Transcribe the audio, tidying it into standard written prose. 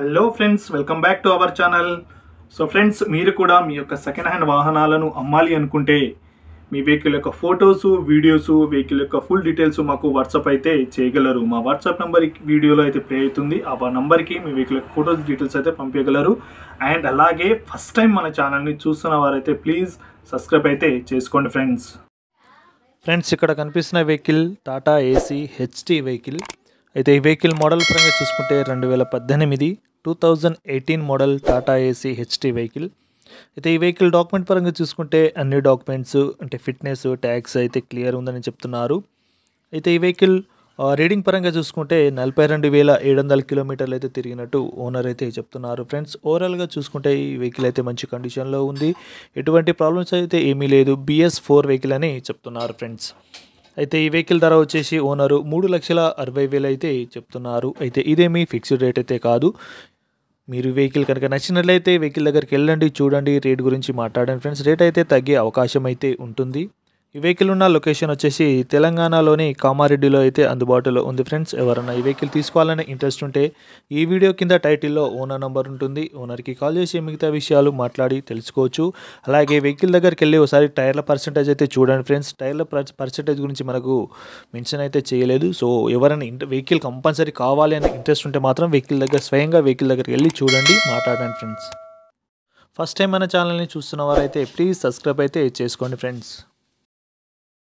Hello friends, welcome back to our channel. So friends, మీరు కూడా మీ యొక్క సెకండ్ హ్యాండ్ వాహనాలను అమ్మాలి అనుకుంటే మీ వెహికల్ యొక్క ఫొటోస్, వీడియోస్, వెహికల్ యొక్క ఫుల్ డీటెయిల్స్ మాకు వాట్సాప్ అయితే చేయగలరు. మా వాట్సాప్ నెంబర్ వీడియోలో అయితే ప్లే అవుతుంది. ఆ నెంబర్కి మీ వెహికల్ యొక్క ఫొటోస్, డీటెయిల్స్ అయితే పంపించగలరు. అండ్ అలాగే ఫస్ట్ టైం మన ఛానల్ని చూస్తున్న వారైతే ప్లీజ్ సబ్స్క్రైబ్ అయితే చేసుకోండి ఫ్రెండ్స్. ఇక్కడ కనిపిస్తున్న vehicle Tata AC HT vehicle అయితే ఈ వెహికల్ మోడల్ పరంగా చూసుకుంటే 2018 model Tata AC HT vehicle. అయితే ఈ వెహికల్ డాక్యుమెంట్ పరంగా చూసుకుంటే అన్ని డాక్యుమెంట్స్ అంటే ఫిట్నెస్, ట్యాక్స్ అయితే క్లియర్ ఉందని చెప్తున్నారు. అయితే ఈ వెహికల్ రీడింగ్ పరంగా చూసుకుంటే 42,700 కిలోమీటర్లు అయితే తిరిగినట్టు ఓనర్ అయితే చెప్తున్నారు ఫ్రెండ్స్. ఓవరాల్గా చూసుకుంటే ఈ వెహికల్ అయితే మంచి కండిషన్లో ఉంది, ఎటువంటి ప్రాబ్లమ్స్ అయితే ఏమీ లేదు. BS4 వెహికల్ అని చెప్తున్నారు ఫ్రెండ్స్. అయితే ఈ వెహికల్ ధర వచ్చేసి ఓనరు 3,60,000 అయితే చెప్తున్నారు. అయితే ఇదేమీ ఫిక్స్డ్ రేట్ అయితే కాదు. మీరు వెహికల్ కనుక నచ్చినట్లయితే వెహికల్ దగ్గరికి వెళ్ళండి, చూడండి, రేట్ గురించి మాట్లాడండి ఫ్రెండ్స్. రేట్ అయితే తగ్గే అవకాశం అయితే ఉంటుంది. ఈ వెహికల్ ఉన్న లొకేషన్ వచ్చేసి తెలంగాణలోని కామారెడ్డిలో అయితే అందుబాటులో ఉంది ఫ్రెండ్స్. ఎవరైనా ఈ వెహికల్ తీసుకోవాలనే ఇంట్రెస్ట్ ఉంటే ఈ వీడియో కింద టైటిల్లో ఓనర్ నెంబర్ ఉంటుంది. ఓనర్కి కాల్ చేసి మిగతా విషయాలు మాట్లాడి తెలుసుకోవచ్చు. అలాగే వెహికల్ దగ్గరికి వెళ్ళి ఒకసారి టైర్ల పర్సెంటేజ్ అయితే చూడండి ఫ్రెండ్స్. టైర్ల పర్సెంటేజ్ గురించి మనకు మెన్షన్ అయితే చేయలేదు. సో ఎవరైనా వెహికల్ కంపల్సరీ కావాలి అనే ఇంట్రెస్ట్ ఉంటే మాత్రం స్వయంగా వెహికల్ దగ్గరికి వెళ్ళి చూడండి, మాట్లాడండి ఫ్రెండ్స్. ఫస్ట్ టైం మన ఛానల్ని చూస్తున్న వారైతే ప్లీజ్ సబ్స్క్రైబ్ అయితే చేసుకోండి ఫ్రెండ్స్.